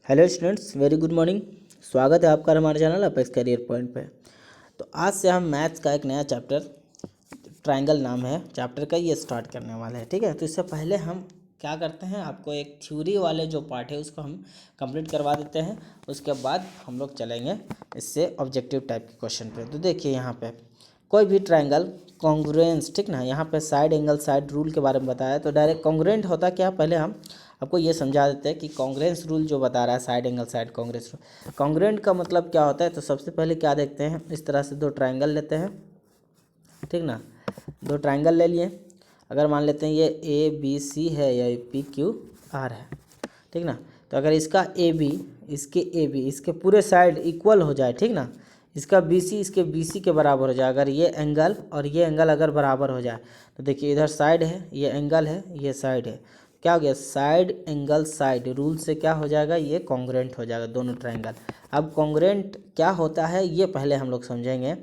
Hello students, very good morning. स्वागत है आपका हमारे चैनल अपेक्स करियर पॉइंट पे। तो आज से हम मैथ्स का एक नया चैप्टर, ट्रायंगल नाम है चैप्टर का, ये स्टार्ट करने वाले हैं। ठीक है, तो इससे पहले हम क्या करते हैं, आपको एक थ्योरी वाले जो पार्ट है उसको हम कंप्लीट करवा देते हैं। उसके बाद हम लोग चलेंगे इससे ऑब्जेक्टिव टाइप के क्वेश्चन पे। तो देखिए यहाँ पे कोई भी ट्रायंगल कॉन्ग्रुएंस, ठीक ना, यहाँ पे साइड एंगल साइड रूल के बारे में बताया। तो डायरेक्ट कॉन्ग्रुएंट होता क्या, पहले हम आपको ये समझा देते हैं कि कॉन्ग्रुएंस रूल जो बता रहा है, side angle side congruence rule, congruent का मतलब क्या होता है। तो सबसे पहले क्या देखते हैं, इस तरह से दो ट्रायंगल लेते हैं, ठीक ना। दो ट्रायंगल ले लिए, अगर मान लेते हैं ये ए बी सी है या पी क्यू आर है, ठीक ना। तो अगर इसका ए बी इसके पूरे साइड इक्वल हो जाए, ठीक ना, इसका बी सी इसके बी सी के बराबर हो जाए, अगर ये एंगल और ये एंगल अगर बराबर हो जाए, तो देखिए इधर साइड है, ये एंगल है, ये साइड है, क्या हो गया, साइड एंगल साइड रूल से क्या हो जाएगा, ये कॉन्ग्रुएंट हो जाएगा दोनों ट्रायंगल। अब कॉन्ग्रुएंट क्या होता है ये पहले हम लोग समझेंगे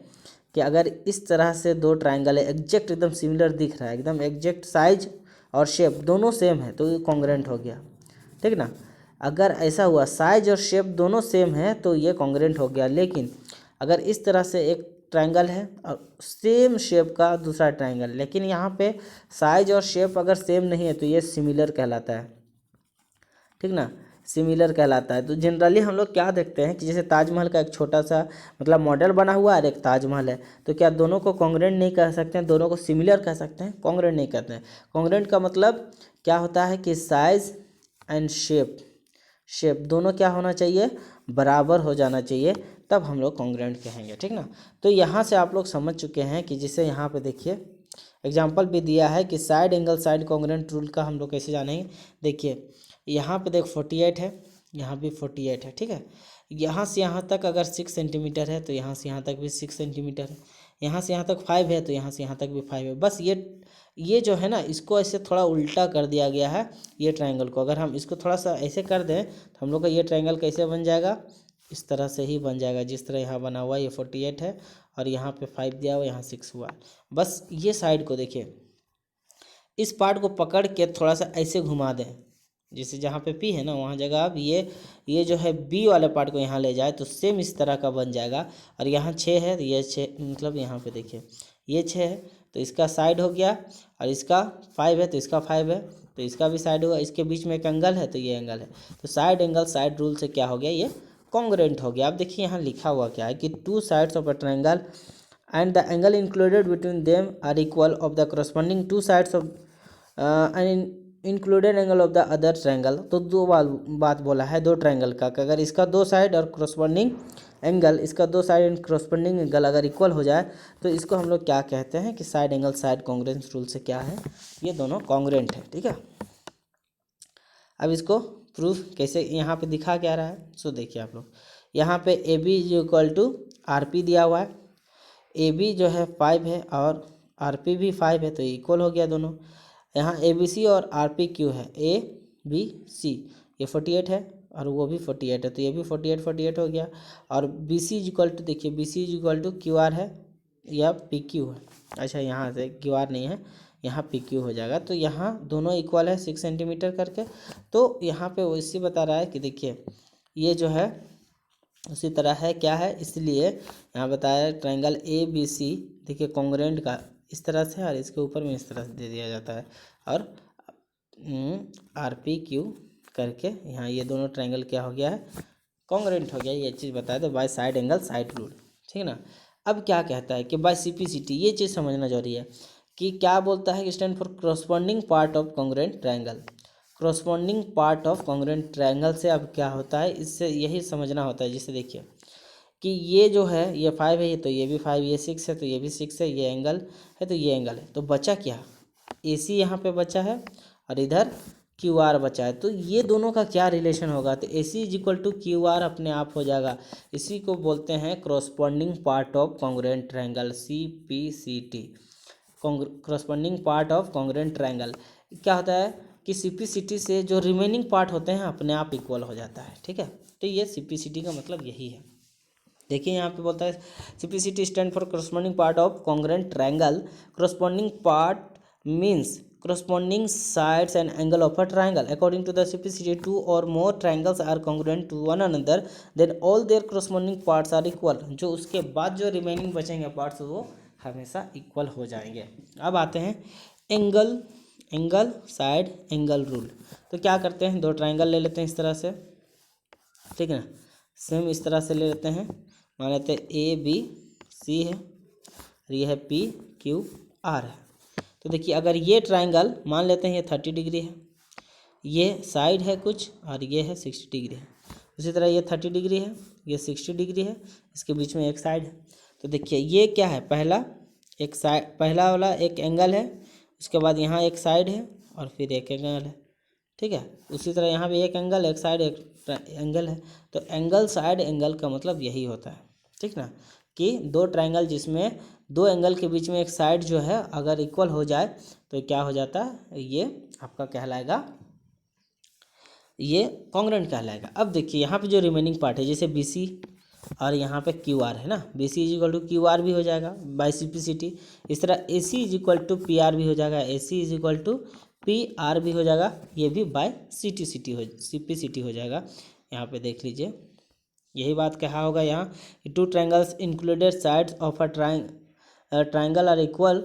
कि अगर इस तरह से दो ट्रायंगल है, एग्जैक्ट एकदम सिमिलर दिख रहा है, एकदम एग्जैक्ट साइज और शेप दोनों सेम है, तो ये कॉन्ग्रुएंट हो गया, ठीक ना। अगर ऐसा हुआ साइज और शेप दोनों सेम है तो ये कॉन्ग्रुएंट हो गया। लेकिन अगर इस तरह से एक ट्रायंगल है और सेम शेप का दूसरा ट्रायंगल, लेकिन यहाँ पे साइज और शेप अगर सेम नहीं है तो ये सिमिलर कहलाता है, ठीक ना, सिमिलर कहलाता है। तो जनरली हम लोग क्या देखते हैं कि जैसे ताजमहल का एक छोटा सा मतलब मॉडल बना हुआ है और एक ताजमहल है, तो क्या दोनों को कॉन्ग्रुएंट नहीं कह सकते हैं, दोनों को सिमिलर कह सकते हैं, कॉन्ग्रुएंट नहीं कहते हैं। कॉन्ग्रुएंट का मतलब क्या होता है कि साइज एंड शेप दोनों क्या होना चाहिए, बराबर हो जाना चाहिए, तब हम लोग कॉन्ग्रुएंट कहेंगे, ठीक ना। तो यहाँ से आप लोग समझ चुके हैं कि जिसे यहाँ पे देखिए एग्जाम्पल भी दिया है कि side angle side congruent rule का हम लोग कैसे जानेंगे। देखिए यहाँ पे देख 48 है, यहाँ भी 48 है, ठीक है। यहाँ से यहाँ तक अगर 6 सेंटीमीटर है तो यहाँ से यहाँ तक भी 6 सेंटीमीटर है, यहाँ से यहाँ तक 5 है तो यहाँ से यहाँ तक भी 5 है। बस ये जो है ना, इसको ऐसे थोड़ा उल्टा कर दिया गया है ये ट्रायंगल को। अगर हम इसको थोड़ा सा ऐसे कर दें तो हम लोग का ये ट्रायंगल कैसे बन जाएगा, इस तरह से ही बन जाएगा जिस तरह यहाँ बना हुआ है। ये 48 है और यहाँ पे 5 दिया हुआ, यहाँ 6 हुआ। बस ये साइड को देखिए, इस पार्ट को पकड़ के थोड़ा सा ऐसे घुमा दें, जैसे जहाँ पे पी है ना वहाँ जगह अब ये जो है बी वाले पार्ट को यहाँ ले जाए तो सेम इस तरह का बन जाएगा। और यहाँ 6 है तो ये 6 मतलब यहाँ पे देखिए ये 6 है तो इसका साइड हो गया, और इसका 5 है तो इसका 5 है तो इसका भी साइड होगा। इसके बीच में एक एंगल है तो ये एंगल है, तो साइड एंगल साइड रूल से क्या हो गया, ये कॉन्ग्रुएंट हो गया। अब देखिए यहाँ लिखा हुआ क्या है कि two sides of a triangle and the angle included between them are equal of the corresponding two sides of and included angle of the other triangle। तो दो बात बोला है दो ट्रायंगल का, कि अगर इसका दो साइड और corresponding एंगल, इसका दो साइड एंड corresponding एंगल अगर इक्वल हो जाए तो इसको हम लोग क्या कहते हैं कि side angle side congruence rule से क्या है, ये दोनों कॉन्ग्रुएंट है, ठीक है। अब इसको प्रूफ कैसे यहाँ पे दिखा क्या रहा है, सो देखिए आप लोग, यहाँ पे A B is equal to R P दिया हुआ है, ए बी जो है 5 है और आर पी भी 5 है तो इक्वल हो गया दोनों। यहाँ ए बी सी और आर पी क्यू है, ए बी सी, ये 48 है और वो भी 48 है तो ये भी 48 हो गया। और B C is equal to, देखिए B C is equal to Q R है या पी क्यू है, अच्छा यहाँ से क्यू आर नहीं है, यहाँ पी क्यू हो जाएगा। तो यहाँ दोनों इक्वल है 6 सेंटीमीटर करके। तो यहाँ पे वो इसी बता रहा है कि देखिए ये जो है उसी तरह है क्या है, इसलिए यहाँ बताया ट्रायंगल ए बी सी, देखिए कॉन्ग्रुएंट का इस तरह से और इसके ऊपर में इस तरह से दे दिया जाता है, और आर पी क्यू करके यहाँ ये दोनों ट्रायंगल क्या हो गया है, कॉन्ग्रुएंट हो गया। ये चीज़ बताया तो by side angle side rule, ठीक है ना। अब क्या कहता है कि बाय सीपीसीटी, ये चीज़ समझना जरूरी है कि क्या बोलता है कि stand for corresponding part of congruent triangle. Corresponding part of congruent triangle से अब क्या होता है, इससे यही समझना होता है। जैसे देखिए कि ये जो है ये 5 है तो ये भी 5, ये 6 है तो ये भी 6 है, ये एंगल है तो ये एंगल है, तो बचा क्या, ए सी यहाँ पे बचा है और इधर क्यू आर बचा है। तो ये दोनों का क्या रिलेशन होगा, तो A C is equal to Q R अपने आप हो जाएगा। इसी को बोलते हैं corresponding part of congruent triangle, C P C T, corresponding part of congruent triangle. क्या होता है कि सीपीसीटी से जो रिमेनिंग पार्ट होते हैं अपने आप इक्वल हो जाता है, ठीक है। तो ये सीपीसीटी का मतलब यही है। देखिए यहाँ पे बोलता है CPCT stand for corresponding part of congruent triangle. Corresponding part means corresponding sides and angle of a triangle. According to the simplicity, two or more triangles are congruent to one another, then all their corresponding parts are equal. जो उसके बाद जो remaining बचेंगे parts वो हमेशा equal हो जाएंगे. अब आते हैं एंगल साइड एंगल रूल. तो क्या करते हैं, दो ट्राइंगल ले लेते हैं इस तरह से, ठीक है ना, सेम इस तरह से ले लेते हैं. मान लेते हैं ए बी सी है और ये है पी क्यू आर है. तो देखिए अगर ये ट्राइंगल मान लेते हैं ये 30 डिग्री है, ये साइड है कुछ और ये है 60 डिग्री है. उसी तरह ये 30 डिग्री है, ये 60 डिग्री है, इसके बीच में एक साइड है. तो देखिए ये क्या है, पहला वाला एक एंगल है, उसके बाद यहाँ एक साइड है और फिर एक एंगल है, ठीक है. उसी तरह यहाँ भी एक एंगल, एक साइड, एक एंगल है. तो एंगल साइड एंगल का मतलब यही होता है, ठीक ना, कि दो ट्राइंगल जिसमें दो एंगल के बीच में एक साइड जो है अगर इक्वल हो जाए तो क्या हो जाता है, ये आपका कहलाएगा, ये कॉन्ग्रुएंट कहलाएगा. अब देखिए यहाँ पे जो रिमेनिंग पार्ट है, जैसे बी सी और यहाँ पे क्यू आर है ना, B C is equal to Q R भी हो जाएगा बाई सिम्प्लिसिटी. इस तरह A C is equal to P R भी हो जाएगा, A C is equal to P R भी हो जाएगा, ये भी बाय सिम्प्लिसिटी हो जाएगा. यहाँ पे देख लीजिए यही बात कहा होगा यहाँ, two triangles included sides of a triangle are equal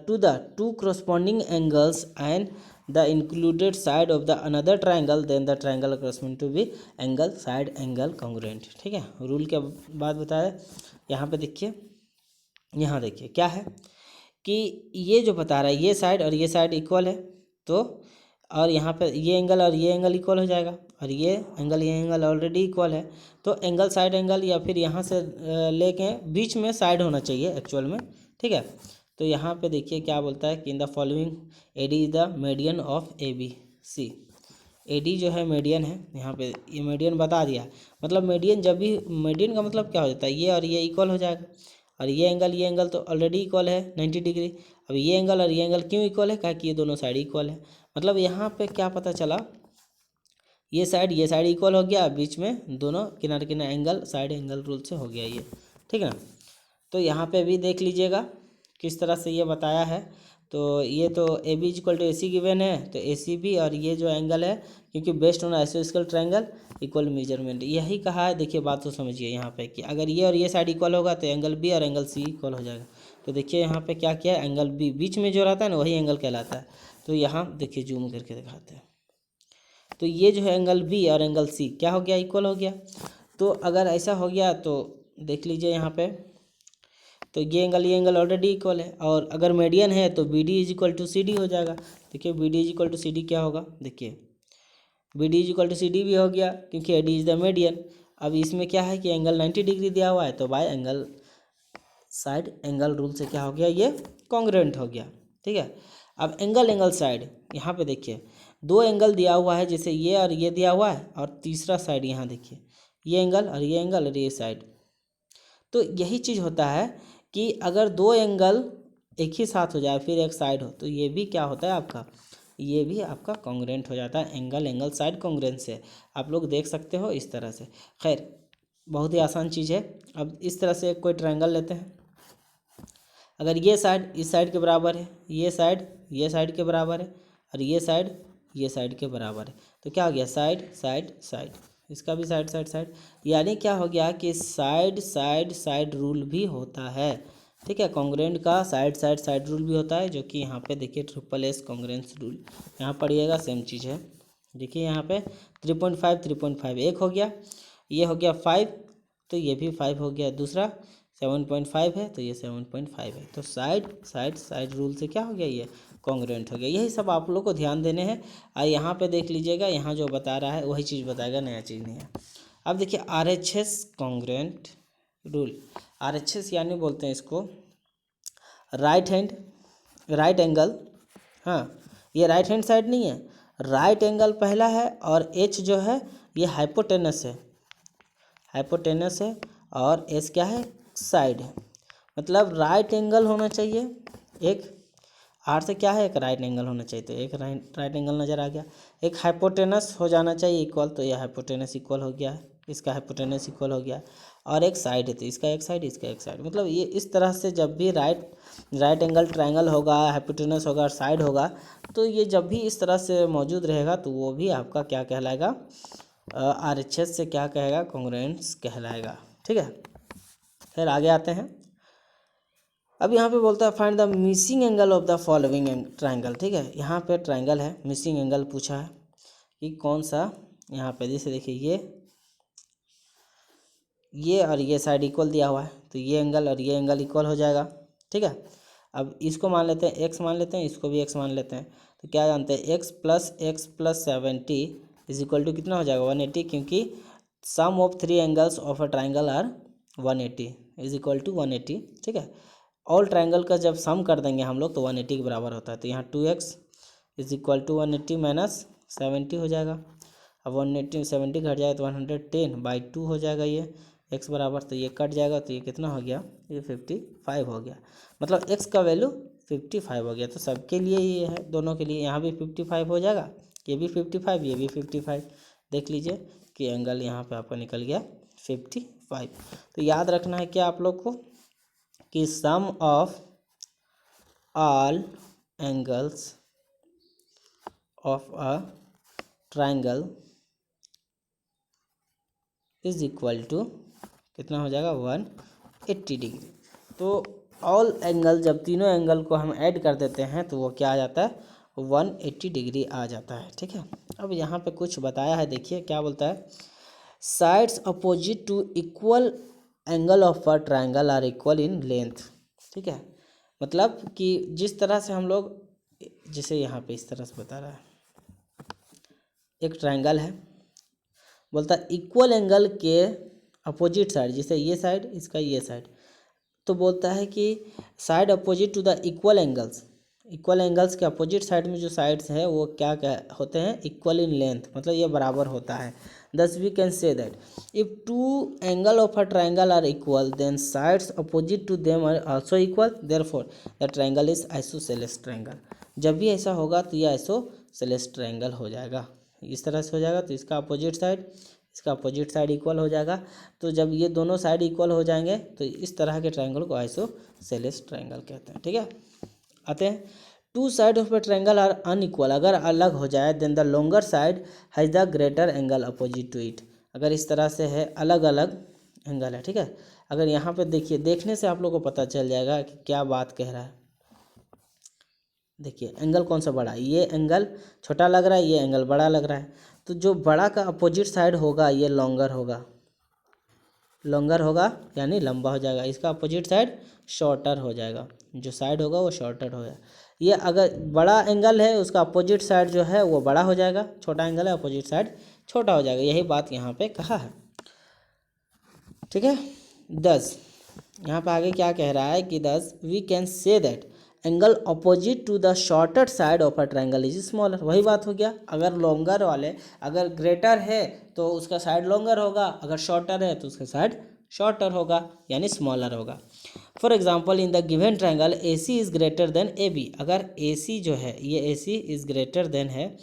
to the two corresponding angles and the included side of the another triangle, then the triangle corresponding to be angle side angle congruent. ठीक है, rule के बाद बताया. यहाँ पे देखिए, यहाँ देखिए क्या है कि ये जो बता रहा है ये साइड और ये साइड इक्वल है, तो और यहाँ पे ये एंगल और ये एंगल इक्वल हो जाएगा, और ये एंगल ऑलरेडी इक्वल है. तो एंगल साइड एंगल या फिर यहाँ से लेके बीच में साइड होना चाहिए एक्चुअल में, ठीक है. तो यहाँ पे देखिए क्या बोलता है कि in the following A D is the median of A B C. A D जो है मीडियन है, यहाँ पे ये मीडियन बता दिया. मतलब मीडियन जब भी, मीडियन का मतलब क्या हो जाता है, ये और ये इक्वल हो जाएगा, और ये एंगल तो ऑलरेडी इक्वल है 90 डिग्री. अब ये एंगल और ये एंगल क्यों इक्वल है, कहा कि ये दोनों साइड इक्वल है. मतलब यहाँ पे क्या पता चला, ये साइड इक्वल हो गया, बीच में दोनों किनारे एंगल साइड एंगल रूल से हो गया ये, ठीक है ना. तो यहाँ पे भी देख लीजिएगा किस तरह से ये बताया है. तो ये तो A B equal to A C given है, तो ए सी बी और ये जो एंगल है, क्योंकि बेस्ड ऑन आइसोस्केल ट्रायंगल इक्वल मेजरमेंट, यही कहा है. देखिए बात तो समझिए यहाँ पे कि अगर ये और ये साइड इक्वल होगा तो एंगल बी और एंगल सी इक्वल हो जाएगा. तो देखिए यहाँ पे क्या किया, एंगल बी बीच में जो रहता है ना वही एंगल कहलाता है. तो यहाँ देखिए जूम करके दिखाते हैं, तो ये जो है एंगल बी और एंगल सी क्या हो गया, इक्वल हो गया. तो अगर ऐसा हो गया तो देख लीजिए यहाँ पे, तो ये एंगल ऑलरेडी इक्वल है, और अगर मीडियन है तो B D is equal to C D हो जाएगा. देखिए B D is equal to C D क्या होगा, देखिए B D is equal to C D भी हो गया क्योंकि A D is the median. अब इसमें क्या है कि एंगल 90 डिग्री दिया हुआ है, तो bye angle side angle rule से क्या हो गया, ये कॉन्ग्रुएंट हो गया, ठीक है. अब एंगल साइड, यहाँ पे देखिए दो एंगल दिया हुआ है, जैसे ये और ये दिया हुआ है, और तीसरा साइड यहाँ देखिए ये एंगल और ये एंगल और ये साइड. तो यही चीज़ होता है कि अगर दो एंगल एक ही साथ हो जाए फिर एक साइड हो, तो ये भी क्या होता है आपका, ये भी आपका कॉन्ग्रुएंट हो जाता है. एंगल साइड कॉन्ग्रुएंस से आप लोग देख सकते हो इस तरह से. खैर बहुत ही आसान चीज़ है. अब इस तरह से कोई ट्रायंगल लेते हैं, अगर ये साइड इस साइड के बराबर है, ये साइड के बराबर है, और ये साइड के बराबर है, तो क्या हो गया, साइड, इसका भी साइड. यानी क्या हो गया कि साइड रूल भी होता है, ठीक है. कॉन्ग्रुएंट का साइड रूल भी होता है, जो कि यहाँ पे देखिए ट्रिपल एस कॉन्ग्रुएंस रूल यहाँ पढ़िएगा, सेम चीज़ है. देखिए यहाँ पे 3.5 एक हो गया, ये हो गया 5, तो ये भी 5 हो गया. दूसरा 7.5 है, तो ये 7.5 है. तो साइड रूल से क्या हो गया, ये कॉन्ग्रुएंट हो गया. यही सब आप लोग को ध्यान देने हैं. और यहाँ पे देख लीजिएगा, यहाँ जो बता रहा है वही चीज़ बताएगा, नया चीज़ नहीं है. अब देखिए RHS कॉन्ग्रुएंट रूल, RHS यानी बोलते हैं इसको राइट एंगल. हाँ, ये राइट हैंड साइड नहीं है, राइट एंगल पहला है, और H जो है ये हाइपोटेनस है, और S क्या है, साइड है. मतलब राइट एंगल होना चाहिए एक, आर से क्या है, एक राइट एंगल होना चाहिए, तो एक राइट एंगल नज़र आ गया. एक हाइपोटेनस हो जाना चाहिए इक्वल, तो यह हाइपोटेनस इक्वल हो गया है, इसका हाइपोटेनस इक्वल हो गया. और एक साइड है, तो इसका एक साइड, इसका एक साइड, मतलब ये इस तरह से जब भी राइट एंगल ट्रायंगल होगा, हाइपोटेनस होगा और साइड होगा, तो ये जब भी इस तरह से मौजूद रहेगा तो वो भी आपका क्या कहलाएगा, RHS से क्या कहेगा, कॉन्ग्रुएंस कहलाएगा। ठीक है, फिर आगे आते हैं। अब यहाँ पे बोलता है find the missing angle of the following triangle. ठीक है, यहाँ पे ट्रायंगल है, मिसिंग एंगल पूछा है कि कौन सा, यहाँ पे जैसे देखिए ये और ये साइड इक्वल दिया हुआ है, तो ये एंगल और ये एंगल इक्वल हो जाएगा। ठीक है, अब इसको मान लेते हैं x मान लेते हैं, इसको भी x मान लेते हैं, तो क्या जानते हैं x plus 70 is equal to कितना हो जाएगा 180, क्योंकि sum of 3 angles of a triangle are 180 is equal to 180। ठीक है, ऑल ट्राइंगल का जब सम कर देंगे हम लोग तो 180 के बराबर होता है, तो यहाँ 2x is equal to 180 minus 70 हो जाएगा। अब 180 70 घट जाए तो 110/2 हो जाएगा ये x बराबर, तो ये कट जाएगा, तो ये कितना हो गया, ये 55 हो गया, मतलब x का वैल्यू 55 हो गया। तो सबके लिए ये है, दोनों के लिए, यहाँ भी 55 हो जाएगा, ये भी 55, ये भी 55। देख लीजिए कि एंगल यहाँ पे आपका निकल गया 55। तो याद रखना है क्या आप लोग को कि sum of all angles of a triangle is equal to कितना हो जाएगा 180 डिग्री। तो ऑल एंगल, जब तीनों एंगल को हम ऐड कर देते हैं तो वो क्या आ जाता है, 180 डिग्री आ जाता है। ठीक है, अब यहाँ पे कुछ बताया है, देखिए क्या बोलता है, sides opposite to equal angle of a triangle are equal in length. ठीक है, मतलब कि जिस तरह से हम लोग, जैसे यहाँ पे इस तरह से बता रहा है, एक ट्राइंगल है, बोलता है इक्वल एंगल के अपोजिट साइड, जैसे ये साइड, इसका ये साइड, तो बोलता है कि side opposite to the equal angles के अपोजिट साइड में जो साइड्स है वो क्या होते हैं, इक्वल इन लेंथ, मतलब ये बराबर होता है। Thus we can say that if two angle of a triangle are equal then sides opposite to them are also equal, therefore the triangle is isosceles triangle. जब भी ऐसा होगा तो ये आइसोसेलेस ट्राइंगल हो जाएगा, इस तरह से हो जाएगा, तो इसका अपोजिट साइड, इसका अपोजिट साइड इक्वल हो जाएगा। तो जब ये दोनों साइड इक्वल हो जाएंगे तो इस तरह के ट्रायंगल को आइसोसेलेस ट्रायंगल कहते हैं। ठीक है, आते हैं, two side of a triangle are unequal, अगर अलग हो जाए then the longer side has the greater angle opposite to it. अगर इस तरह से है, अलग अलग एंगल है। ठीक है, अगर यहाँ पे देखिए, देखने से आप लोग को पता चल जाएगा कि क्या बात कह रहा है। देखिए एंगल कौन सा बड़ा है, ये एंगल छोटा लग रहा है, ये एंगल बड़ा लग रहा है, तो जो बड़ा का अपोजिट साइड होगा ये लॉन्गर होगा यानी लंबा हो जाएगा, इसका अपोजिट साइड शॉर्टर हो जाएगा, जो साइड होगा वो शॉर्टर हो जाएगा। ये अगर बड़ा एंगल है उसका अपोजिट साइड जो है वो बड़ा हो जाएगा, छोटा एंगल है अपोजिट साइड छोटा हो जाएगा, यही बात यहाँ पे कहा है। ठीक है, 10 यहाँ पे आगे क्या कह रहा है कि 10 we can say that angle opposite to the shorter side of a triangle is smaller. वही बात हो गया, अगर लॉन्गर वाले, अगर ग्रेटर है तो उसका साइड लॉन्गर होगा, अगर शॉर्टर है तो उसका साइड शॉर्टर होगा यानी स्मॉलर होगा। For example in the given triangle A C is greater than A B, अगर ए सी जो है, ये A C is greater than है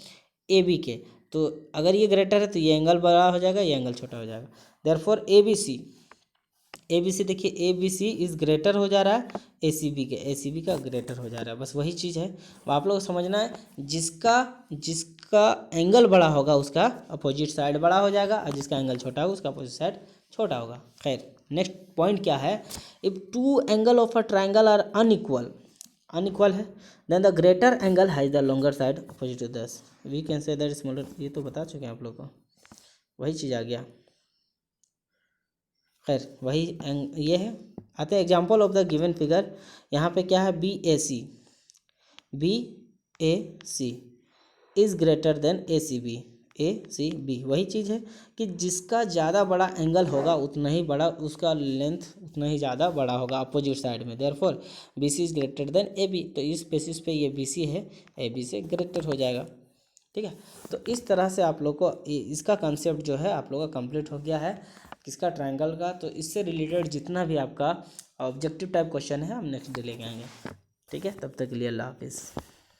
ए बी के, तो अगर ये ग्रेटर है तो ये एंगल बड़ा हो जाएगा, ये एंगल छोटा हो जाएगा। देयरफॉर ए बी सी, देखिए A B C is greater हो जा रहा है ए सी बी के, ए सी बी का ग्रेटर हो जा रहा है, बस वही चीज़ है। अब आप लोग को समझना है, जिसका एंगल बड़ा होगा उसका अपोजिट साइड बड़ा हो जाएगा, और जिसका एंगल छोटा होगा उसका अपोजिट साइड छोटा होगा। खैर, नेक्स्ट पॉइंट क्या है, if two angle of a triangle are unequal है then the greater angle has the longer side opposite to this, we can say that smaller. ये तो बता चुके हैं आप लोग को, वही चीज़ आ गया। खैर वही ये है। आते हैं example of the given figure, यहाँ पे क्या है, B A C is greater than A C B. वही चीज़ है कि जिसका ज़्यादा बड़ा एंगल होगा उतना ही बड़ा उसका लेंथ उतना ही ज़्यादा बड़ा होगा अपोजिट साइड में, therefore B C is greater than A B, तो इस बेसिस पे ये बी सी है, ए बी से ग्रेटर हो जाएगा। ठीक है, तो इस तरह से आप लोग को इसका कंसेप्ट जो है आप लोग का कंप्लीट हो गया है, किसका, ट्रायंगल का। तो इससे रिलेटेड जितना भी आपका ऑब्जेक्टिव टाइप क्वेश्चन है हम नेक्स्ट डे लेके आएंगे। ठीक है, तब तक के लिए अल्लाह हाफिज़।